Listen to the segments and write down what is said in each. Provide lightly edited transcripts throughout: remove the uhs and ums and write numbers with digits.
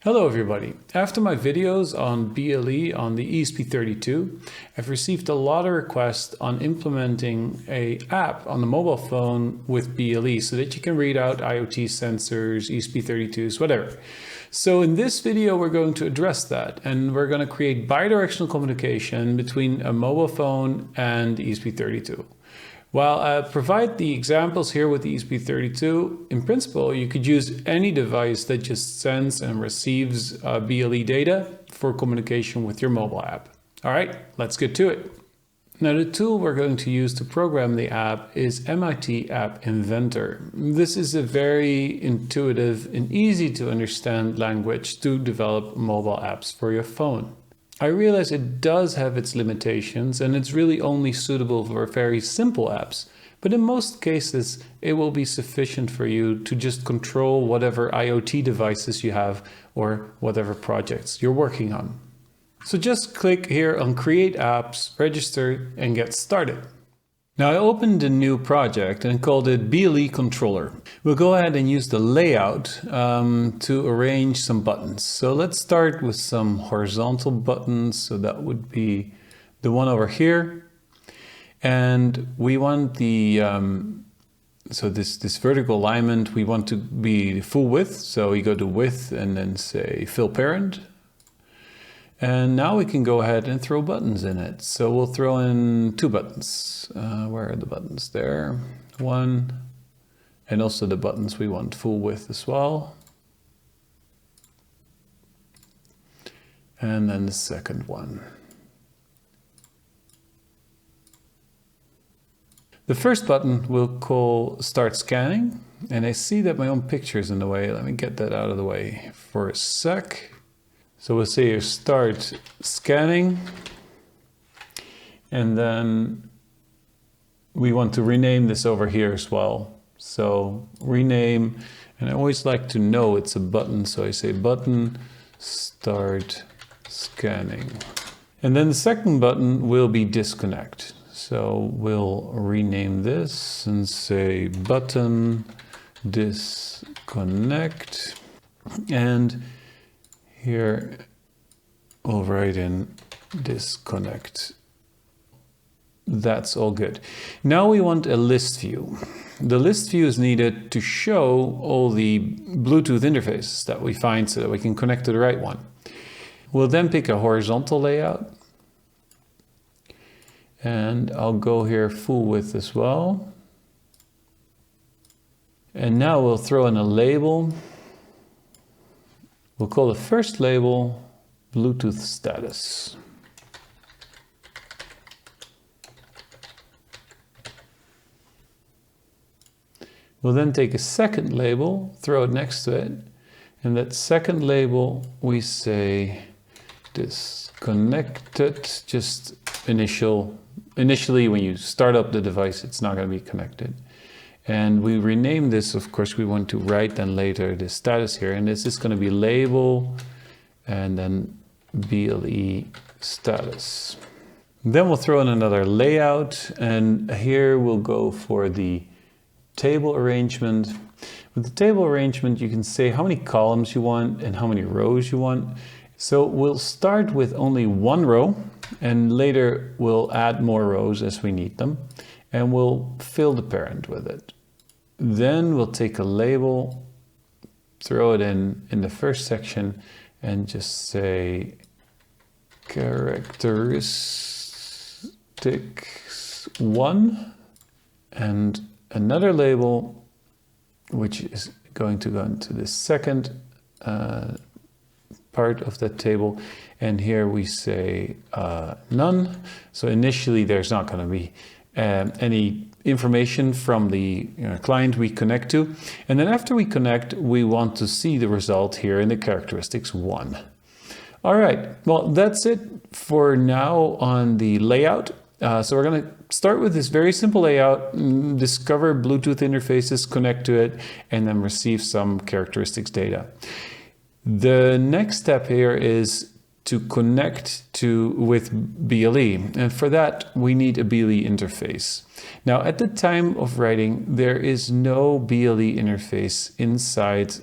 Hello everybody. After my videos on BLE on the ESP32, I've received a lot of requests on implementing an app on the mobile phone with BLE so that you can read out IoT sensors, ESP32s, whatever. So in this video, we're going to address that, and we're going to create bidirectional communication between a mobile phone and the ESP32. While I provide the examples here with the ESP32, in principle, you could use any device that just sends and receives BLE data for communication with your mobile app. All right, let's get to it. Now, the tool we're going to use to program the app is MIT App Inventor. This is a very intuitive and easy to understand language to develop mobile apps for your phone. I realize it does have its limitations and it's really only suitable for very simple apps, but in most cases it will be sufficient for you to just control whatever IoT devices you have or whatever projects you're working on. So just click here on Create Apps, Register, and get started. Now I opened a new project and called it BLE Controller. We'll go ahead and use the layout to arrange some buttons. So let's start with some horizontal buttons. So that would be the one over here. And we want the, this vertical alignment, we want to be full width. So we go to width and then say fill parent. And now we can go ahead and throw buttons in it. So we'll throw in two buttons. Where are the buttons? There, one, and also the buttons we want full width as well. And then the second one. The first button we'll call Start Scanning. And I see that my own picture is in the way. Let me get that out of the way for a sec. So we'll say you start scanning, and then we want to rename this over here as well. So rename, and I always like to know it's a button. So I say button start scanning. And then the second button will be disconnect. So we'll rename this and say button disconnect. And here we'll write in disconnect. That's all good. Now we want a list view. The list view is needed to show all the Bluetooth interfaces that we find so that we can connect to the right one. We'll then pick a horizontal layout. And I'll go here full width as well. And now we'll throw in a label. We'll call the first label Bluetooth status. We'll then take a second label, throw it next to it, and that second label we say disconnected. Just initially when you start up the device, it's not going to be connected. And we rename this, of course, we want to write then later the status here. And this is going to be label and then BLE status. Then we'll throw in another layout. And here we'll go for the table arrangement. With the table arrangement, you can say how many columns you want and how many rows you want. So we'll start with only one row, and later we'll add more rows as we need them. And we'll fill the parent with it. Then we'll take a label, throw it in the first section, and just say characteristics 1, and another label, which is going to go into the second part of that table. And here we say none. So initially there's not going to be any information from the client we connect to. And then after we connect, we want to see the result here in the characteristics 1. All right, well, that's it for now on the layout. So we're going to start with this very simple layout, discover Bluetooth interfaces, connect to it, and then receive some characteristics data. The next step here is to connect with BLE. And for that, we need a BLE interface. Now, at the time of writing, there is no BLE interface inside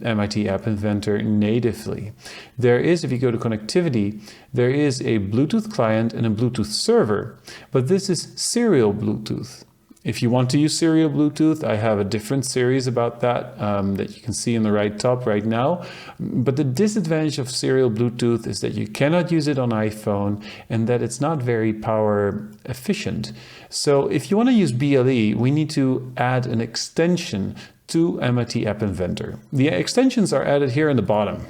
MIT App Inventor natively. There is, if you go to connectivity, there is a Bluetooth client and a Bluetooth server, but this is serial Bluetooth. If you want to use serial Bluetooth, I have a different series about that that you can see in the right top right now. But the disadvantage of serial Bluetooth is that you cannot use it on iPhone and that it's not very power efficient. So if you want to use BLE, we need to add an extension to MIT App Inventor. The extensions are added here in the bottom.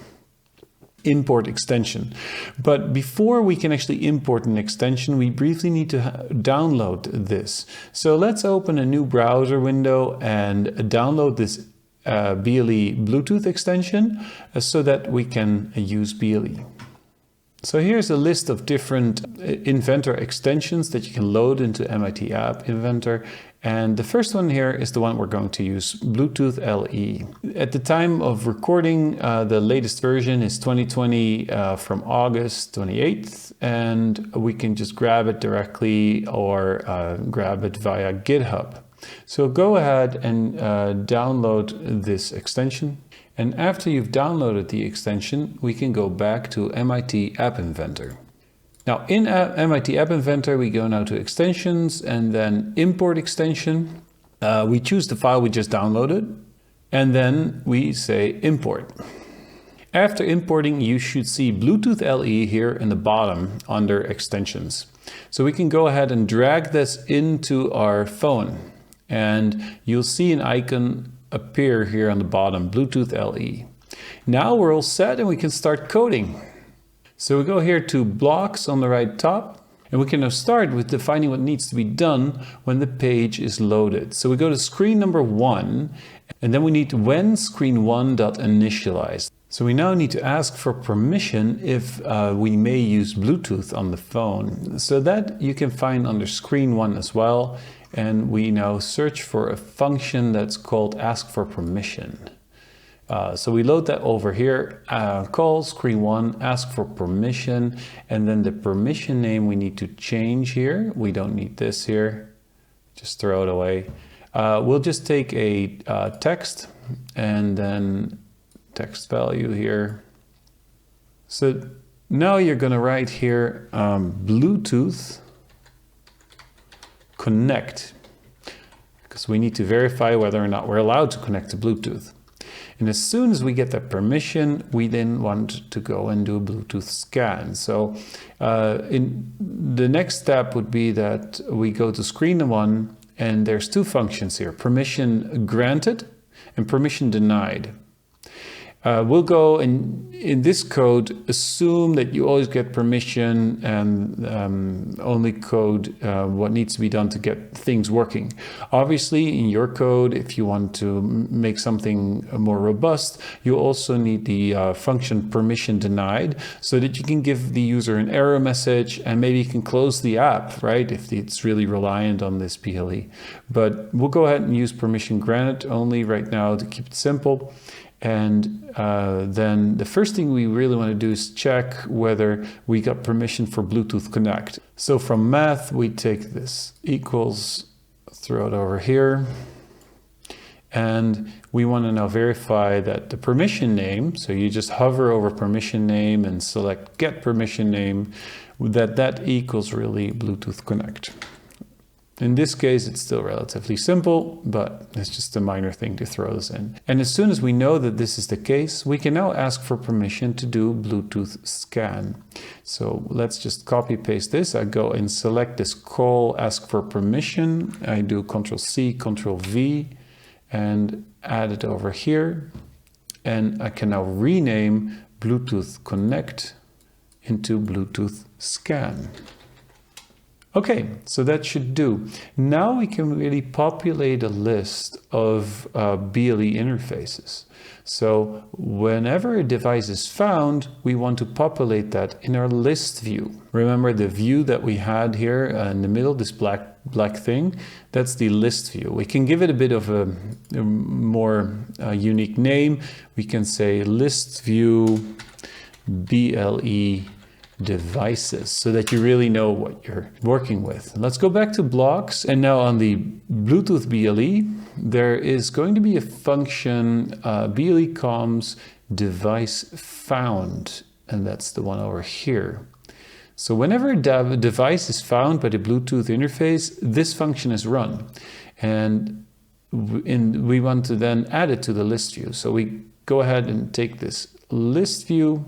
Import extension. But before we can actually import an extension, we briefly need to download this. So let's open a new browser window and download this BLE Bluetooth extension so that we can use BLE. So here's a list of different Inventor extensions that you can load into MIT App Inventor. And the first one here is the one we're going to use, Bluetooth LE. At the time of recording, the latest version is 2020 from August 28th, and we can just grab it directly or grab it via GitHub. So go ahead and download this extension. And after you've downloaded the extension, we can go back to MIT App Inventor. Now in MIT App Inventor, we go now to extensions and then import extension. We choose the file we just downloaded and then we say import. After importing, you should see Bluetooth LE here in the bottom under extensions. So we can go ahead and drag this into our phone and you'll see an icon appear here on the bottom, Bluetooth LE. Now we're all set and we can start coding. So we go here to blocks on the right top, and we can now start with defining what needs to be done when the page is loaded. So we go to screen number 1, and then we need when screen1.initialize. So we now need to ask for permission if we may use Bluetooth on the phone. So that you can find under screen 1 as well. And we now search for a function that's called ask for permission. So we load that over here, call screen 1, ask for permission, and then the permission name we need to change here. We don't need this here, just throw it away. We'll just take a text and then text value here. So now you're going to write here Bluetooth connect, because we need to verify whether or not we're allowed to connect to Bluetooth. And as soon as we get that permission, we then want to go and do a Bluetooth scan. So in the next step would be that we go to screen 1, and there's two functions here, permission granted and permission denied. We'll go and in this code assume that you always get permission and only code what needs to be done to get things working. Obviously, in your code, if you want to make something more robust, you also need the function permission denied so that you can give the user an error message and maybe you can close the app, right, if it's really reliant on this BLE. But we'll go ahead and use permission granted only right now to keep it simple. And then the first thing we really want to do is check whether we got permission for Bluetooth Connect. So from math, we take this equals, throw it over here. And we want to now verify that the permission name, so you just hover over permission name and select get permission name, that equals really Bluetooth Connect. In this case, it's still relatively simple, but it's just a minor thing to throw this in. And as soon as we know that this is the case, we can now ask for permission to do Bluetooth scan. So let's just copy paste this. I go and select this call, ask for permission. I do Control-C, Control-V, and add it over here. And I can now rename Bluetooth Connect into Bluetooth scan. Okay, so that should do. Now we can really populate a list of BLE interfaces. So whenever a device is found, we want to populate that in our list view. Remember the view that we had here in the middle, this black thing, that's the list view. We can give it a bit of a more unique name. We can say list view BLE devices so that you really know what you're working with. Let's go back to blocks, and now on the Bluetooth BLE, there is going to be a function BLE comms device found, and that's the one over here. So whenever a device is found by the Bluetooth interface, this function is run, and we want to then add it to the list view. So we go ahead and take this list view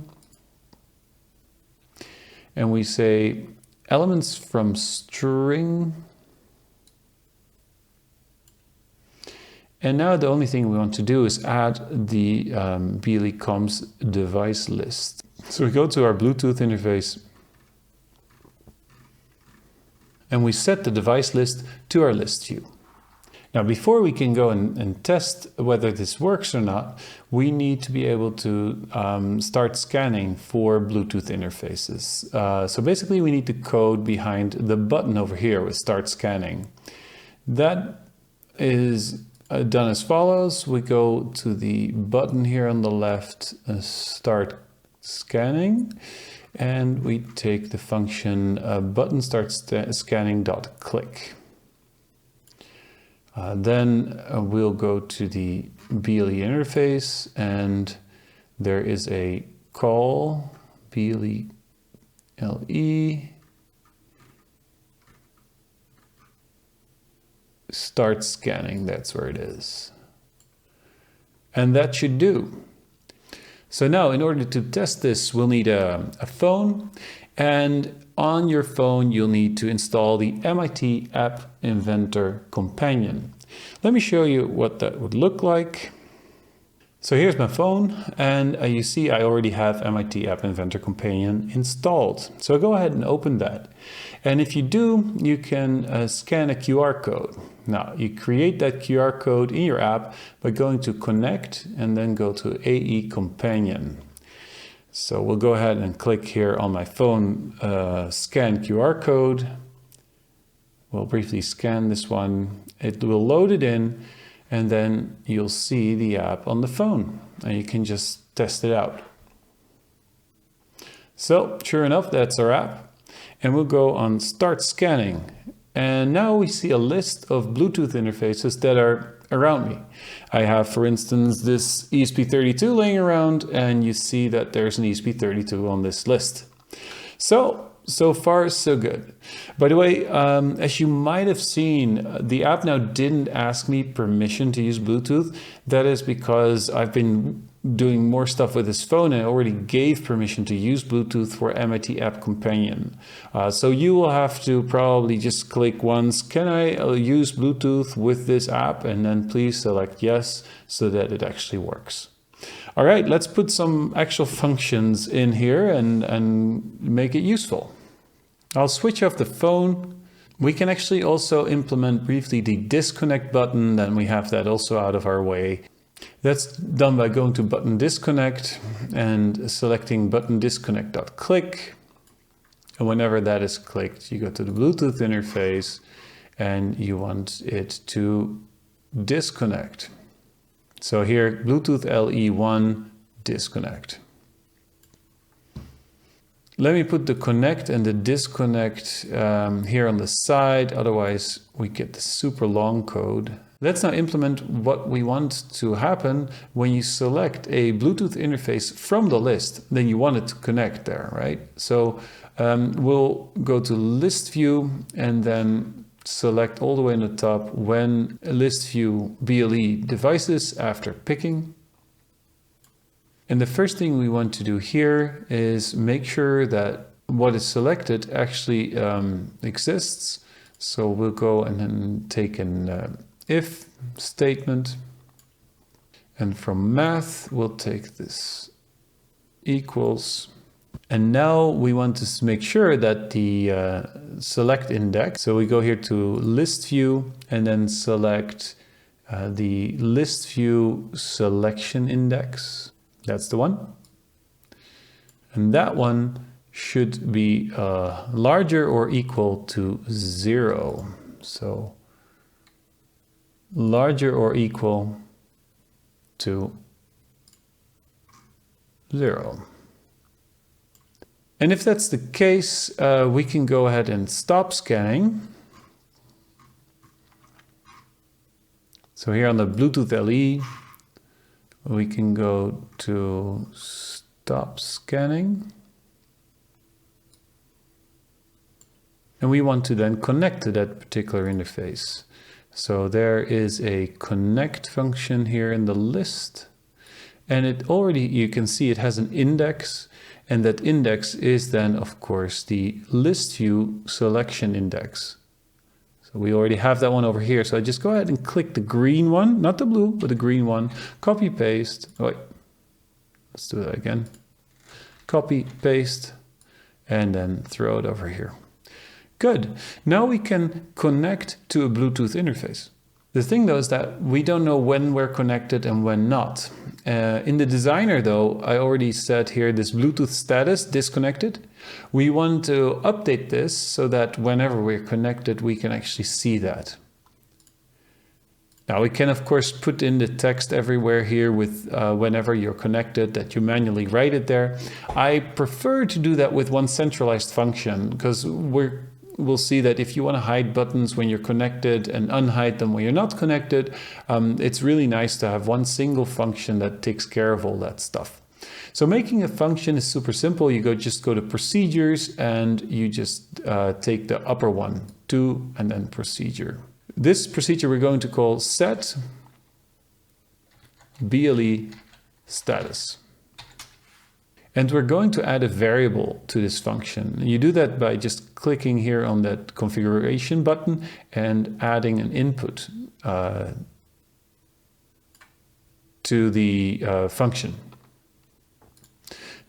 and we say elements from string. And now the only thing we want to do is add the BLE comms device list. So we go to our Bluetooth interface and we set the device list to our list view. Now, before we can go and test whether this works or not, we need to be able to start scanning for Bluetooth interfaces. So basically, we need the code behind the button over here with start scanning. That is done as follows. We go to the button here on the left, start scanning, and we take the function button start scanning dot click. Then we'll go to the BLE interface, and there is a call BLE start scanning. That's where it is. And that should do. So now, in order to test this, we'll need a phone, and on your phone, you'll need to install the MIT App Inventor Companion. Let me show you what that would look like. So here's my phone, and you see I already have MIT App Inventor Companion installed. So go ahead and open that. And if you do, you can scan a QR code. Now, you create that QR code in your app by going to Connect and then go to AE Companion. So we'll go ahead and click here on my phone, scan QR code. We'll briefly scan this one. It will load it in, and then you'll see the app on the phone, and you can just test it out. So sure enough, that's our app. And we'll go on Start Scanning. And now we see a list of Bluetooth interfaces that are around me. I have, for instance, this ESP32 laying around, and you see that there's an ESP32 on this list. So far, so good. By the way, as you might have seen, the app now didn't ask me permission to use Bluetooth. That is because I've been doing more stuff with this phone, and I already gave permission to use Bluetooth for MIT App Companion. So you will have to probably just click once, can I use Bluetooth with this app? And then please select yes, so that it actually works. All right, let's put some actual functions in here and make it useful. I'll switch off the phone. We can actually also implement briefly the disconnect button, then we have that also out of our way. That's done by going to button disconnect and selecting button disconnect.click. And whenever that is clicked, you go to the Bluetooth interface and you want it to disconnect. So here, Bluetooth LE1 disconnect. Let me put the connect and the disconnect here on the side, otherwise we get the super long code. Let's now implement what we want to happen when you select a Bluetooth interface from the list, then you want it to connect there, right? So we'll go to list view and then select all the way in the top when list view BLE devices after picking. And the first thing we want to do here is make sure that what is selected actually exists. So we'll go and then take an if statement. And from math, we'll take this equals. And now we want to make sure that the select index. So we go here to list view and then select the list view selection index. That's the one. And that one should be larger or equal to 0. So larger or equal to 0. And if that's the case, we can go ahead and stop scanning. So here on the Bluetooth LE, we can go to stop scanning. And we want to then connect to that particular interface. So there is a connect function here in the list. And it already, you can see it has an index. And that index is then, of course, the list view selection index. So we already have that one over here. So I just go ahead and click the green one, not the blue, but the green one. Copy, paste. Oh, wait, let's do that again. Copy, paste, and then throw it over here. Good. Now we can connect to a Bluetooth interface. The thing though is that we don't know when we're connected and when not. In the designer though, I already said here this Bluetooth status disconnected. We want to update this so that whenever we're connected, we can actually see that. Now we can of course put in the text everywhere here with whenever you're connected, that you manually write it there. I prefer to do that with one centralized function because we'll see that if you want to hide buttons when you're connected and unhide them when you're not connected, it's really nice to have one single function that takes care of all that stuff. So making a function is super simple. You just go to procedures and you just take the upper one, to, and then procedure. This procedure we're going to call set BLE status. And we're going to add a variable to this function. You do that by just clicking here on that configuration button and adding an input to the function.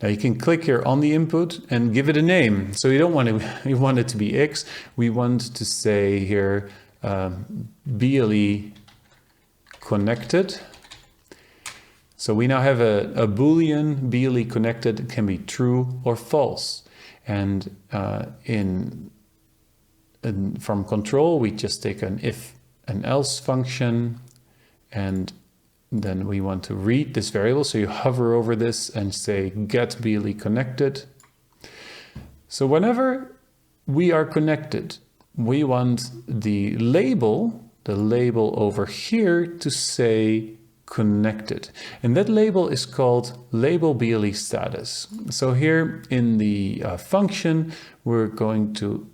Now you can click here on the input and give it a name. So you want it to be X. We want to say here BLE connected. So we now have a Boolean BLE connected. It can be true or false. And from control, we just take an if and else function, and then we want to read this variable. So you hover over this and say get BLE connected. So whenever we are connected, we want the label over here to say connected. And that label is called label BLE status. So here in the function, we're going to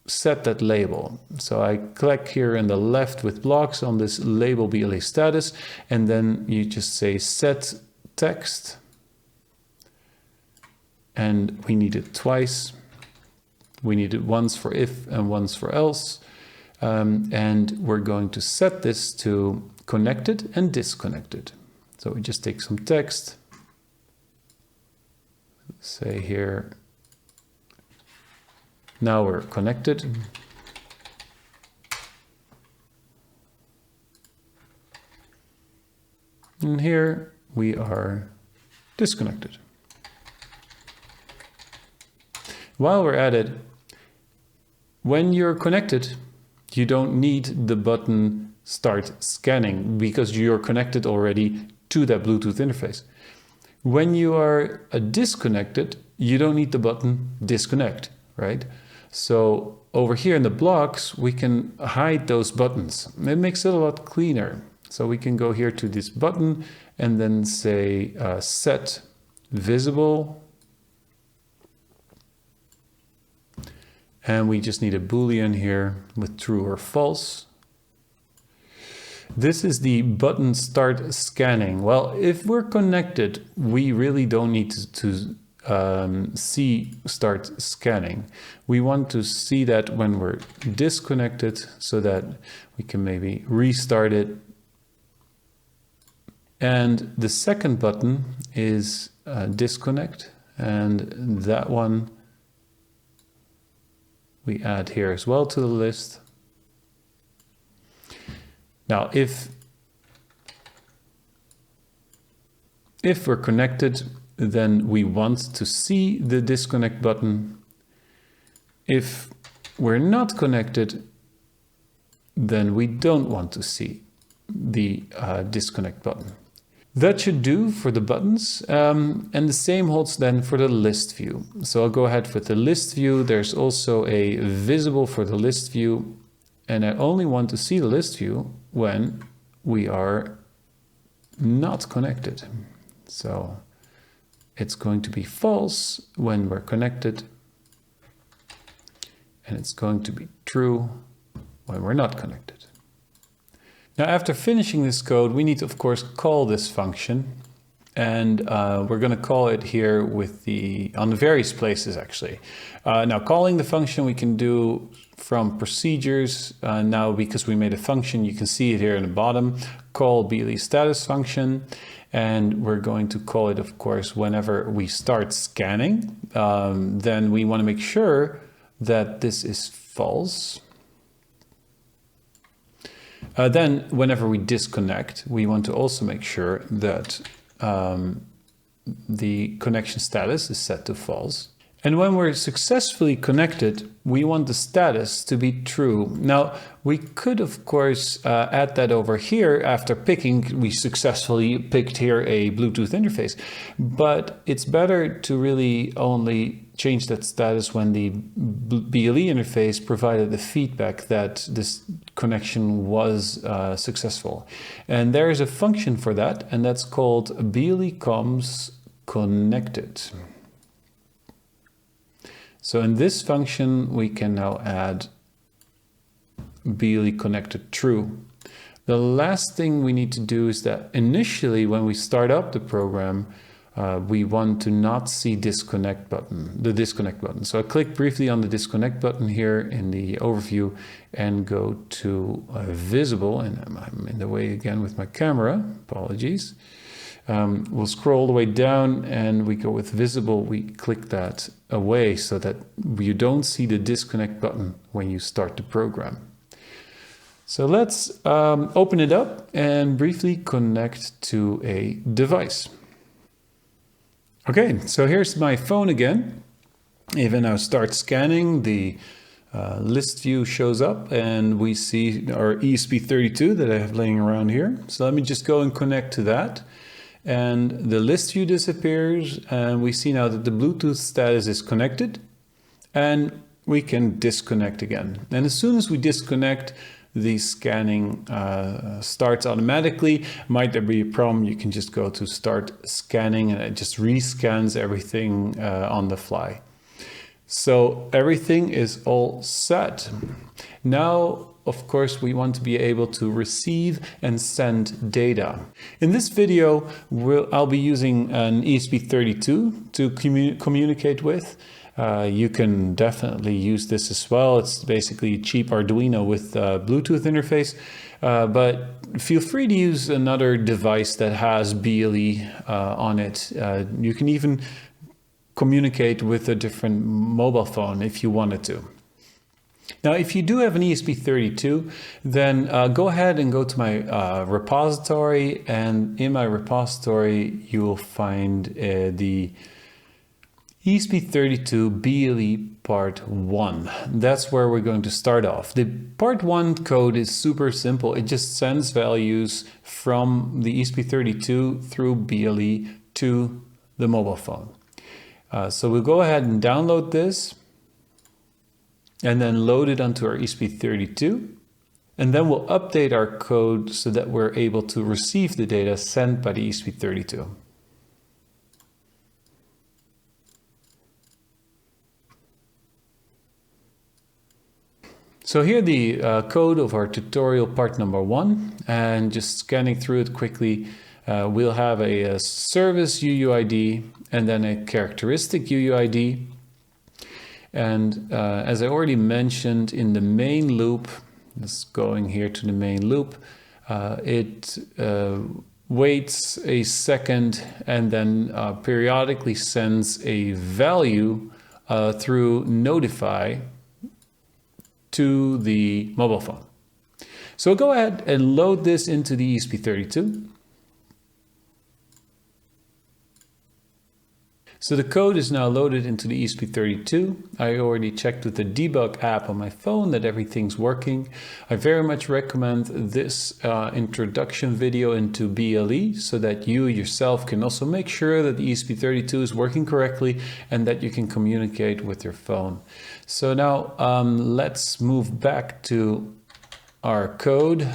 set that label. So I click here in the left with blocks on this label BLE status, and then you just say set text. And we need it twice. We need it once for if and once for else. And we're going to set this to connected and disconnected. So we just take some text, say here, now we're connected. And here we are disconnected. While we're at it, when you're connected, you don't need the button start scanning because you're connected already to that Bluetooth interface. When you are disconnected, you don't need the button disconnect, right? So over here in the blocks, we can hide those buttons. It makes it a lot cleaner. So we can go here to this button and then say set visible. And we just need a Boolean here with true or false. This is the button start scanning. Well, if we're connected, we really don't need to see start scanning. We want to see that when we're disconnected so that we can maybe restart it. And the second button is disconnect, and that one we add here as well to the list. Now, if we're connected, then we want to see the disconnect button. If we're not connected, then we don't want to see the disconnect button. That should do for the buttons, and the same holds then for the list view. So I'll go ahead with the list view. There's also a visible for the list view, and I only want to see the list view when we are not connected. So it's going to be false when we're connected, and it's going to be true when we're not connected. Now, after finishing this code, we need to, of course, call this function, and we're going to call it here with on the various places, actually. Now, calling the function we can do from procedures. Now, because we made a function, you can see it here in the bottom, call BLE status function, and we're going to call it, of course, whenever we start scanning. Then we want to make sure that this is false. Then whenever we disconnect, we want to also make sure that the connection status is set to false. And when we're successfully connected, we want the status to be true. Now, we could, of course, add that over here after picking. We successfully picked here a Bluetooth interface, but it's better to really only change that status when the BLE interface provided the feedback that this connection was successful. And there is a function for that, and that's called BLE comms connected. So in this function, we can now add BLE connected true. The last thing we need to do is that initially when we start up the program, we want to not see the disconnect button. So I click briefly on the disconnect button here in the overview and go to visible, and I'm in the way again with my camera, apologies. We'll scroll all the way down and we go with visible. We click that away so that you don't see the disconnect button when you start the program. So let's open it up and briefly connect to a device. Okay, so here's my phone again. If I now start scanning, the list view shows up and we see our ESP32 that I have laying around here. So let me just go and connect to that. And the list view disappears, and we see now that the Bluetooth status is connected, and we can disconnect again. And as soon as we disconnect, the scanning starts automatically. Might there be a problem? You can just go to start scanning and it just rescans everything on the fly. So everything is all set. Now, of course, we want to be able to receive and send data. In this video, I'll be using an ESP32 to communicate with. You can definitely use this as well. It's basically a cheap Arduino with a Bluetooth interface, but feel free to use another device that has BLE on it. You can even communicate with a different mobile phone if you wanted to. Now, if you do have an ESP32, then go ahead and go to my repository, and in my repository, you will find the ESP32 BLE part 1. That's where we're going to start off. The part 1 code is super simple. It just sends values from the ESP32 through BLE to the mobile phone. So we'll go ahead and download this and then load it onto our ESP32. And then we'll update our code so that we're able to receive the data sent by the ESP32. So here the code of our tutorial part number 1, and just scanning through it quickly, we'll have a service UUID and then a characteristic UUID. And as I already mentioned, in the main loop, just going here to the main loop, it waits a second and then periodically sends a value through notify to the mobile phone. So go ahead and load this into the ESP32. So the code is now loaded into the ESP32. I already checked with the debug app on my phone that everything's working. I very much recommend this introduction video into BLE so that you yourself can also make sure that the ESP32 is working correctly and that you can communicate with your phone. So now let's move back to our code.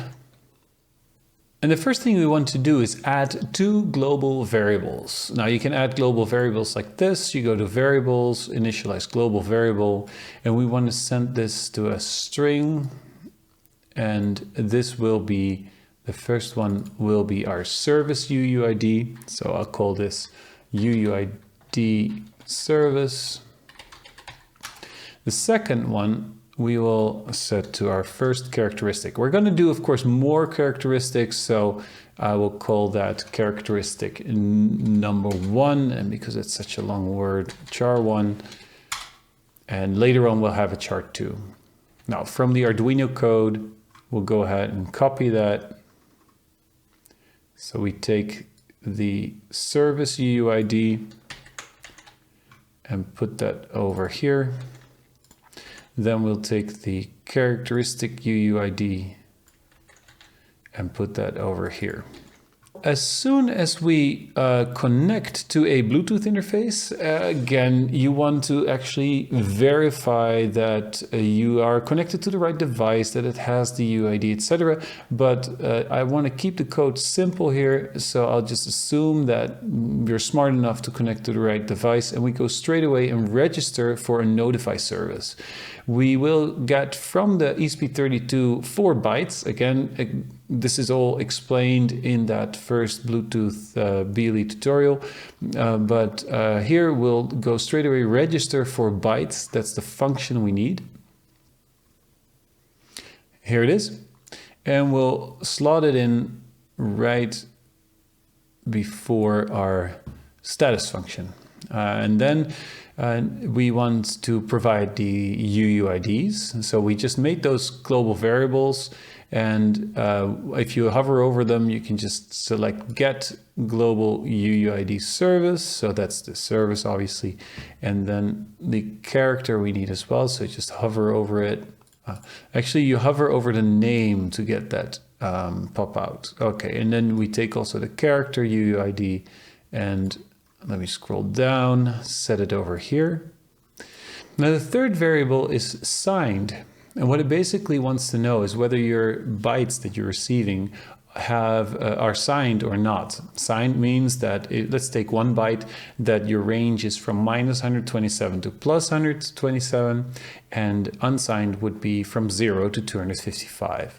And the first thing we want to do is add two global variables. Now you can add global variables like this. You go to variables, initialize global variable, and we want to send this to a string. And this will be, the first one will be our service UUID. So I'll call this UUID service. The second one we will set to our first characteristic. We're going to do, of course, more characteristics, so I will call that characteristic number 1, and because it's such a long word, char1, and later on we'll have a char2. Now, from the Arduino code, we'll go ahead and copy that. So we take the service UUID and put that over here. Then we'll take the characteristic UUID and put that over here. As soon as we connect to a Bluetooth interface, again, you want to actually verify that you are connected to the right device, that it has the UID, etc. But I want to keep the code simple here, so I'll just assume that you're smart enough to connect to the right device, and we go straight away and register for a notify service. We will get from the ESP32 4 bytes. Again, this is all explained in that first Bluetooth BLE tutorial, but here we'll go straight away register for bytes. That's the function we need. Here it is. And we'll slot it in right before our status function. And then we want to provide the UUIDs. So we just made those global variables, and if you hover over them, you can just select get global UUID service. So that's the service, obviously, and then the character we need as well. So just hover over it. Actually, you hover over the name to get that pop out. Okay, and then we take also the character UUID, and let me scroll down, set it over here. Now the third variable is signed. And what it basically wants to know is whether your bytes that you're receiving are signed or not. Signed means that, let's take 1 byte, that your range is from -127 to +127, and unsigned would be from 0 to 255.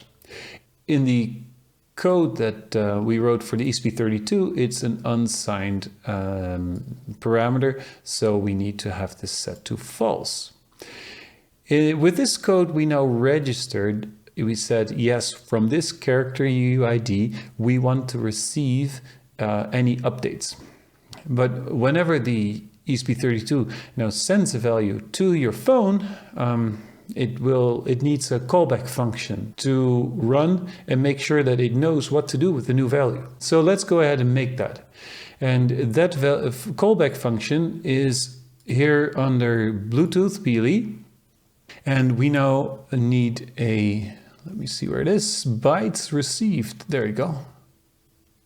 In the code that we wrote for the ESP32, it's an unsigned parameter, so we need to have this set to false. With this code, we now registered, we said, yes, from this character UUID, we want to receive any updates. But whenever the ESP32 now sends a value to your phone, it needs a callback function to run and make sure that it knows what to do with the new value. So let's go ahead and make that. And that callback function is here under Bluetooth BLE. And we now need let me see where it is, bytes received. There you go.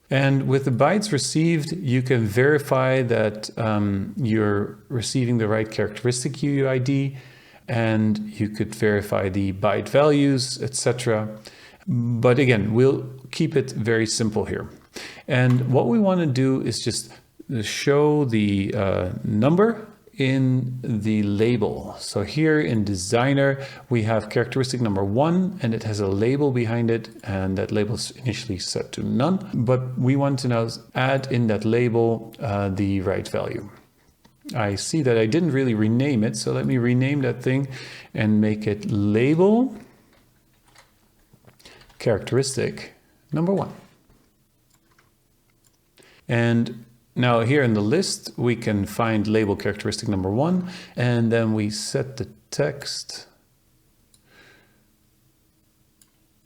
And with the bytes received, you can verify that you're receiving the right characteristic UUID, and you could verify the byte values, etc. But again, we'll keep it very simple here. And what we want to do is just show the number in the label. So here in Designer, we have characteristic number 1, and it has a label behind it, and that label is initially set to none. But we want to now add in that label the right value. I see that I didn't really rename it, so let me rename that thing and make it label characteristic number 1. And now here in the list, we can find label characteristic number 1, and then we set the text.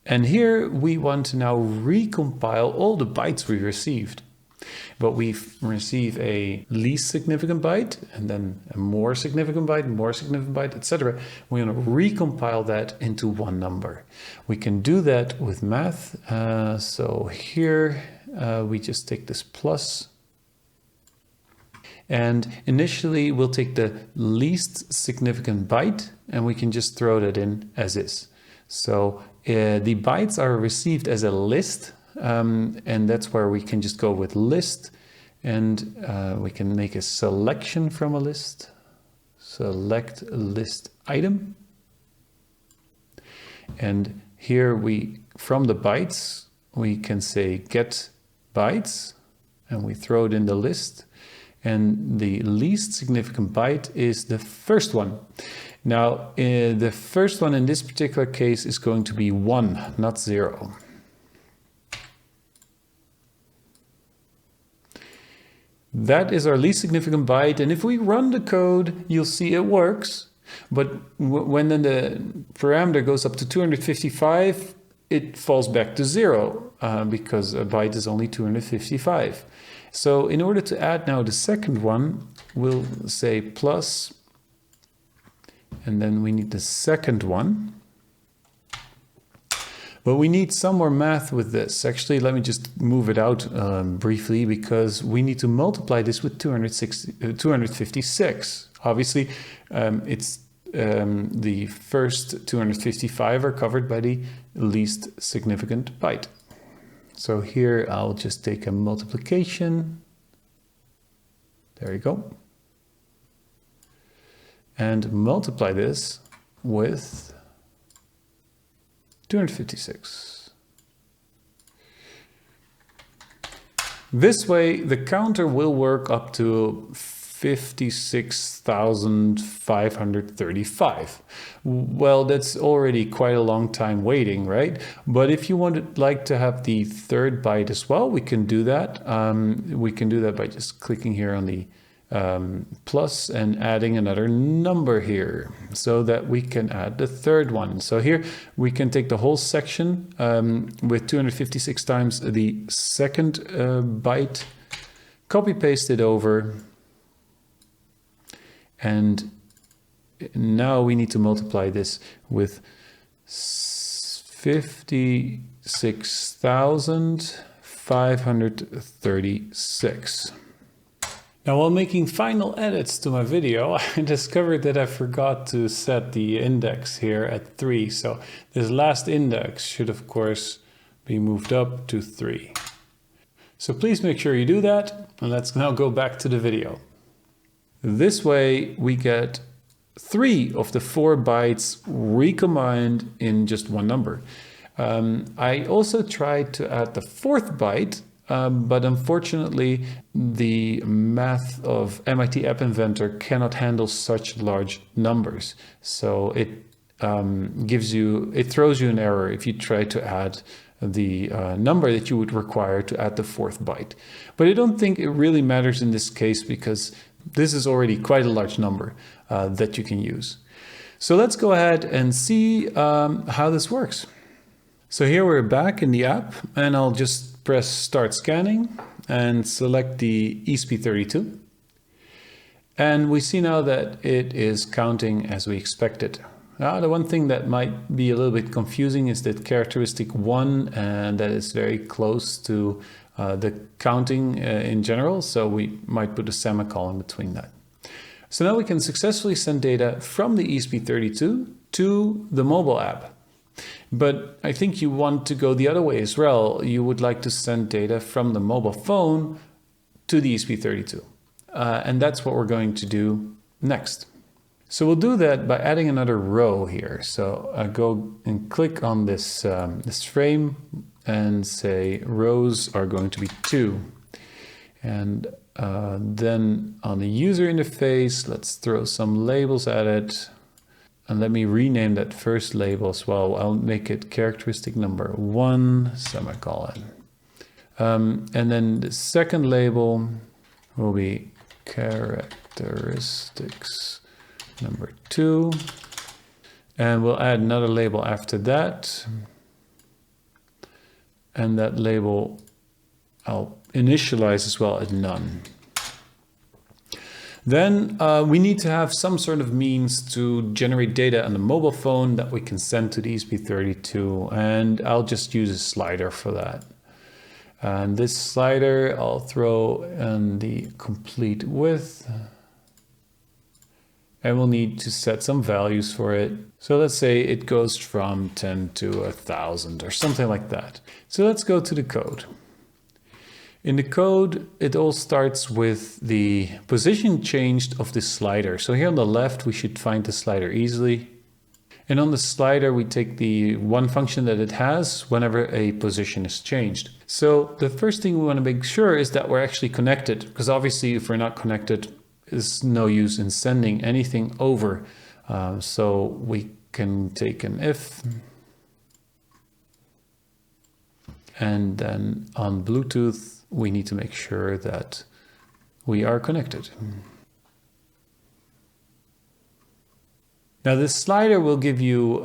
And here we want to now recompile all the bytes we received. But we receive a least significant byte, and then a more significant byte, etc. We're going to recompile that into one number. We can do that with math. So here we just take this plus. And initially we'll take the least significant byte and we can just throw that in as is. So the bytes are received as a list, and that's where we can just go with list, and we can make a selection from a list. Select list item. And here from the bytes, we can say get bytes, and we throw it in the list. And the least significant byte is the first one. Now, the first one in this particular case is going to be 1, not 0. That is our least significant byte, and if we run the code, you'll see it works. But when then the parameter goes up to 255, it falls back to 0 because a byte is only 255. So in order to add now the second one, we'll say plus, and then we need the second one. But we need some more math with this. Actually, let me just move it out briefly, because we need to multiply this with 256. Obviously, it's the first 255 are covered by the least significant byte. So here I'll just take a multiplication. There you go. And multiply this with 256. This way the counter will work up to 56,535. Well, that's already quite a long time waiting, right? But if you like to have the third byte as well, we can do that. We can do that by just clicking here on the plus and adding another number here so that we can add the third one. So here we can take the whole section with 256 times the second byte, copy paste it over, and now we need to multiply this with 56,536. Now, while making final edits to my video, I discovered that I forgot to set the index here at 3. So this last index should, of course, be moved up to 3. So please make sure you do that. And let's now go back to the video. This way we get 3 of the 4 bytes recombined in just one number. I also tried to add the 4th byte, but unfortunately the math of MIT App Inventor cannot handle such large numbers. So it throws you an error if you try to add the number that you would require to add the 4th byte. But I don't think it really matters in this case, because this is already quite a large number that you can use. So let's go ahead and see how this works. So here we're back in the app, and I'll just press start scanning and select the ESP32. And we see now that it is counting as we expected. The one thing that might be a little bit confusing is that characteristic 1, and that is very close to the counting in general, so we might put a semicolon between that. So now we can successfully send data from the ESP32 to the mobile app. But I think you want to go the other way as well. You would like to send data from the mobile phone to the ESP32. And that's what we're going to do next. So we'll do that by adding another row here. So I go and click on this, this frame and say rows are going to be 2. And then on the user interface, let's throw some labels at it. And let me rename that first label as well. I'll make it characteristic number 1, semicolon. And then the second label will be characteristics number 2. And we'll add another label after that. And that label I'll initialize as well as none. Then we need to have some sort of means to generate data on the mobile phone that we can send to the ESP32, and I'll just use a slider for that. And this slider I'll throw in the complete width, and we'll need to set some values for it. So let's say it goes from 10 to 1000 or something like that. So let's go to the code. In the code, it all starts with the position changed of the slider. So here on the left, we should find the slider easily. And on the slider, we take the one function that it has whenever a position is changed. So the first thing we want to make sure is that we're actually connected, because obviously if we're not connected, there's no use in sending anything over. So we can take an if, and then on Bluetooth, we need to make sure that we are connected. Now this slider will give you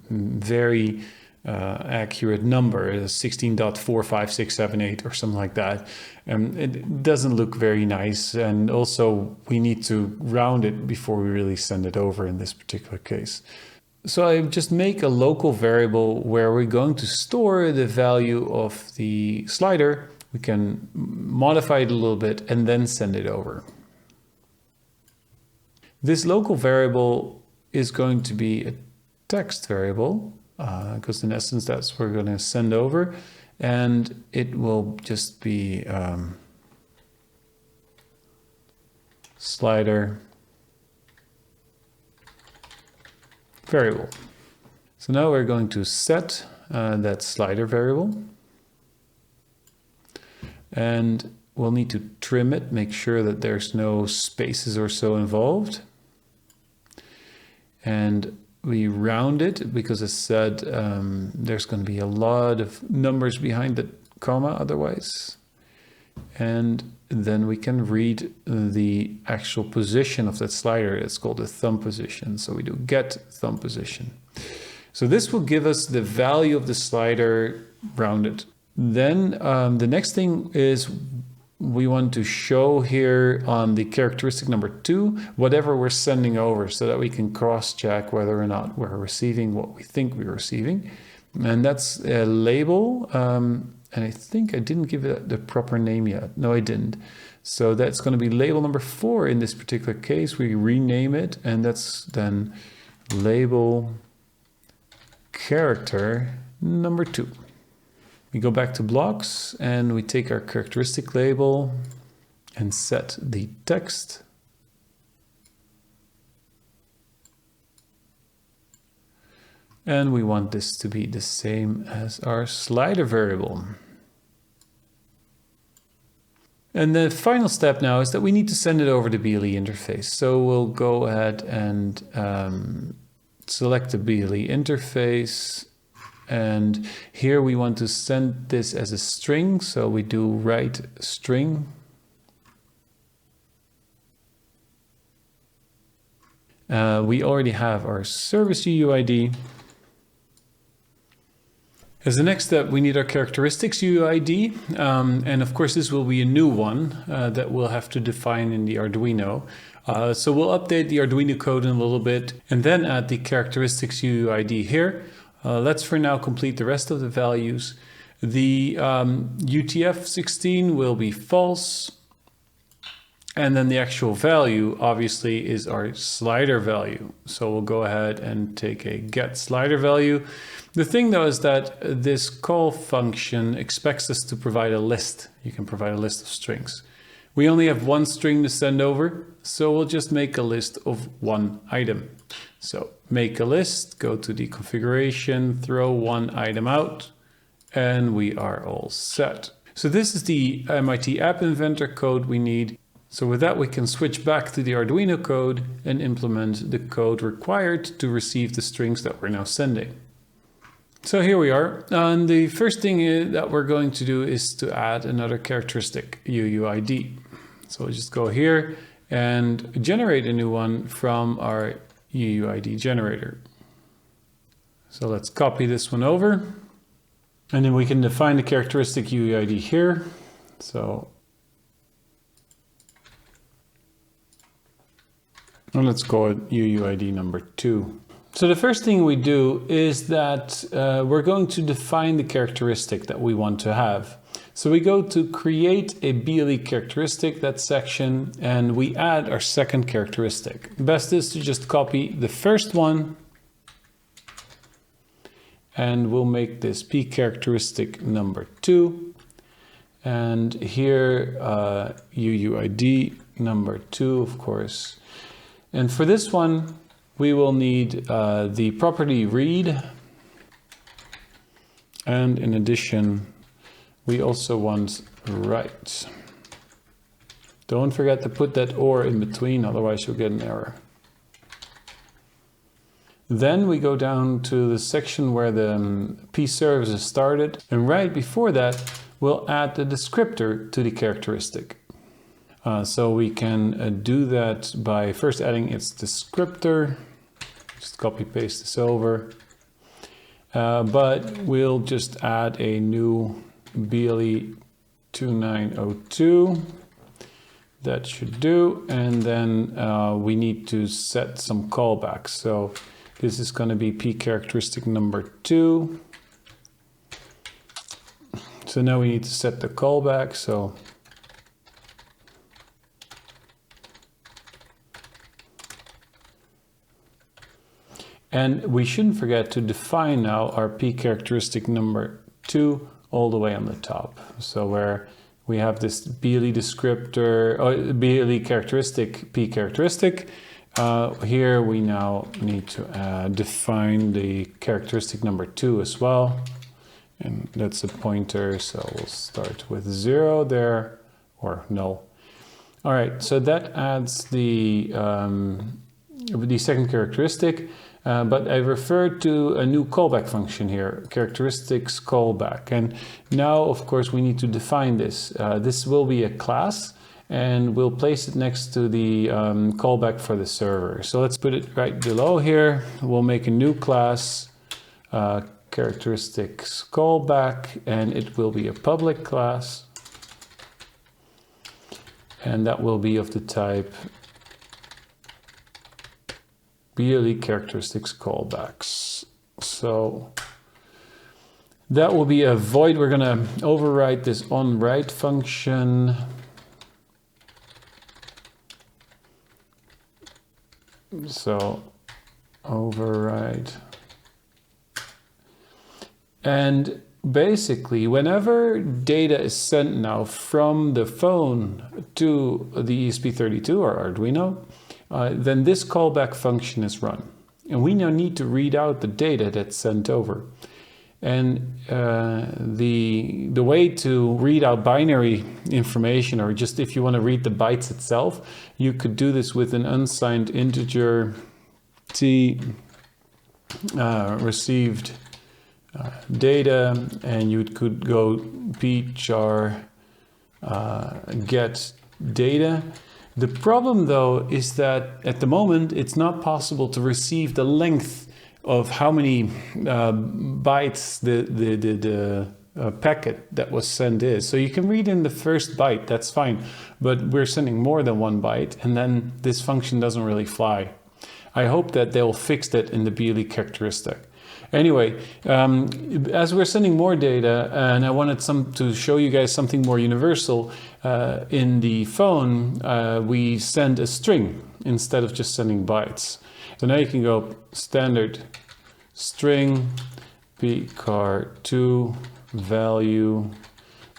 very accurate number, 16.45678 or something like that. It doesn't look very nice, and also we need to round it before we really send it over in this particular case. So I just make a local variable where we're going to store the value of the slider. We can modify it a little bit and then send it over. This local variable is going to be a text variable, because in essence that's what we're going to send over, and it will just be slider variable. So now we're going to set that slider variable, and we'll need to trim it, make sure that there's no spaces or so involved. And we round it because it said there's going to be a lot of numbers behind the comma otherwise. And then we can read the actual position of that slider. It's called the thumb position. So we do get thumb position. So this will give us the value of the slider rounded. Then the next thing is we want to show here on the characteristic number 2, whatever we're sending over, so that we can cross-check whether or not we're receiving what we think we're receiving. And that's a label. And I think I didn't give it the proper name yet. No, I didn't. So that's going to be label number 4 in this particular case. We rename it, and that's then label character number 2. We go back to blocks and we take our characteristic label and set the text. And we want this to be the same as our slider variable. And the final step now is that we need to send it over the BLE interface. So we'll go ahead and select the BLE interface. And here we want to send this as a string. So we do write string. We already have our service UUID. As the next step, we need our characteristics UUID. And of course, this will be a new one that we'll have to define in the Arduino. So we'll update the Arduino code in a little bit and then add the characteristics UUID here. Let's for now complete the rest of the values. The UTF-16 will be false. And then the actual value obviously is our slider value. So we'll go ahead and take a get slider value. The thing though is that this call function expects us to provide a list. You can provide a list of strings. We only have one string to send over, so we'll just make a list of one item. So make a list, go to the configuration, throw one item out, and we are all set. So this is the MIT App Inventor code we need. So with that, we can switch back to the Arduino code and implement the code required to receive the strings that we're now sending. So here we are. And the first thing that we're going to do is to add another characteristic, UUID. So we'll just go here and generate a new one from our UUID generator. So let's copy this one over. And then we can define the characteristic UUID here. So let's go at UUID number 2. So the first thing we do is that we're going to define the characteristic that we want to have. So we go to create a BLE characteristic, that section, and we add our second characteristic. Best is to just copy the first one, and we'll make this P characteristic number 2. And here UUID number 2, of course. And for this one, we will need the property read. And in addition, we also want write. Don't forget to put that or in between, otherwise you'll get an error. Then we go down to the section where the P service is started. And right before that, we'll add the descriptor to the characteristic. So we can do that by first adding its descriptor. Just copy paste this over. But we'll just add a new BLE 2902. That should do. And then we need to set some callbacks. So this is going to be P characteristic number 2. So now we need to set the callback. So and we shouldn't forget to define now our P characteristic number 2 all the way on the top. So where we have this BLE descriptor, or BLE characteristic, P characteristic, here we now need to define the characteristic number 2 as well. And that's a pointer, so we'll start with 0 there, or null. All right, so that adds the second characteristic. But I referred to a new callback function here, characteristics callback. And now, of course, we need to define this. This will be a class, and we'll place it next to the callback for the server. So let's put it right below here. We'll make a new class, characteristics callback, and it will be a public class. And that will be of the type BLE characteristics callbacks. So that will be a void. We're going to override this onWrite function. So override. And basically, whenever data is sent now from the phone to the ESP32 or Arduino, then this callback function is run. And we now need to read out the data that's sent over. And the way to read out binary information, or just if you want to read the bytes itself, you could do this with an unsigned integer t received data, and you could go pchar get data. The problem though is that at the moment it's not possible to receive the length of how many bytes the packet that was sent is. So you can read in the first byte, that's fine, but we're sending more than 1 byte, and then this function doesn't really fly. I hope that they'll fix that in the BLE characteristic. Anyway, as we're sending more data, and I wanted to show you guys something more universal, in the phone, we send a string instead of just sending bytes. So now you can go standard string pchar2 value.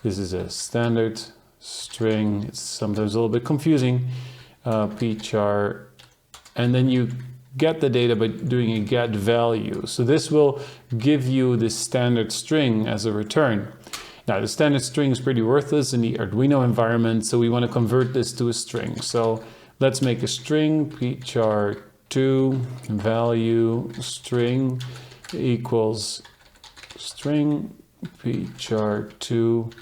This is a standard string. It's sometimes a little bit confusing. Pchar, and then you get the data by doing a get value. So this will give you this standard string as a return. Now the standard string is pretty worthless in the Arduino environment, so we want to convert this to a string. So let's make a string pchar2 value string equals string pchar2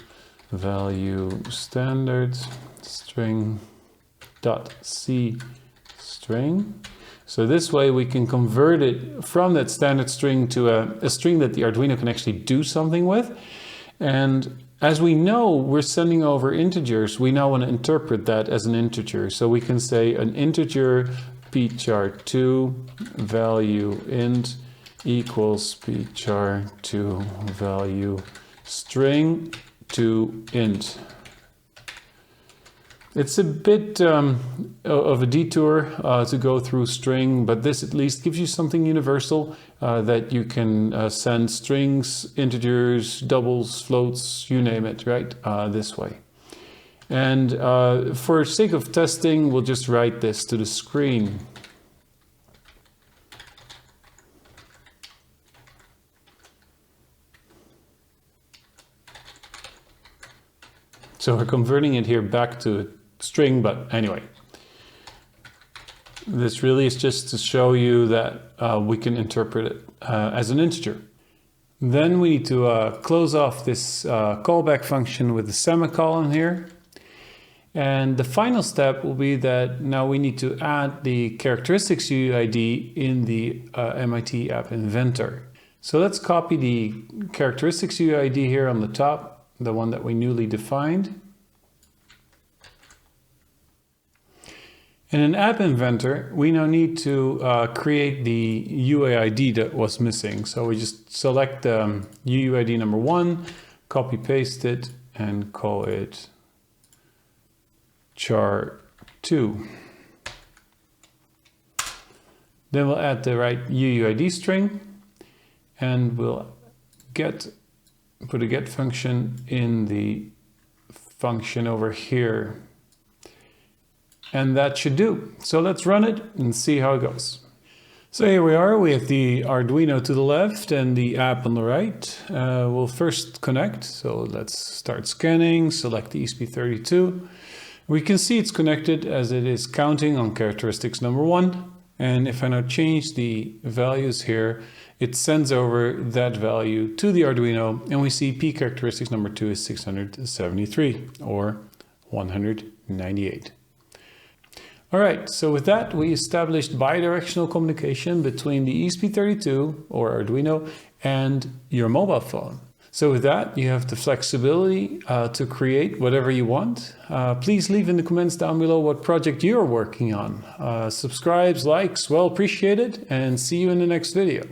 value standard string dot c string. So this way we can convert it from that standard string to a string that the Arduino can actually do something with. And as we know we're sending over integers, we now want to interpret that as an integer. So we can say an integer pchar2 value int equals pchar2 value string to int. It's a bit of a detour to go through string, but this at least gives you something universal that you can send strings, integers, doubles, floats, you name it, right? This way. And for sake of testing, we'll just write this to the screen. So we're converting it here back to a string, but anyway. This really is just to show you that we can interpret it as an integer. Then we need to close off this callback function with a semicolon here. And the final step will be that now we need to add the characteristics UUID in the MIT App Inventor. So let's copy the characteristics UUID here on the top, the one that we newly defined. In an App Inventor, we now need to create the UUID that was missing. So we just select UUID number 1, copy paste it, and call it char2. Then we'll add the right UUID string, and we'll put a get function in the function over here. And that should do. So let's run it and see how it goes. So here we are, we have the Arduino to the left and the app on the right. We'll first connect. So let's start scanning, select the ESP32. We can see it's connected as it is counting on characteristics number 1. And if I now change the values here, it sends over that value to the Arduino, and we see P characteristics number 2 is 673 or 198. All right, so with that, we established bidirectional communication between the ESP32 or Arduino and your mobile phone. So with that, you have the flexibility to create whatever you want. Please leave in the comments down below what project you're working on. Subscribes, likes, well appreciated, and see you in the next video.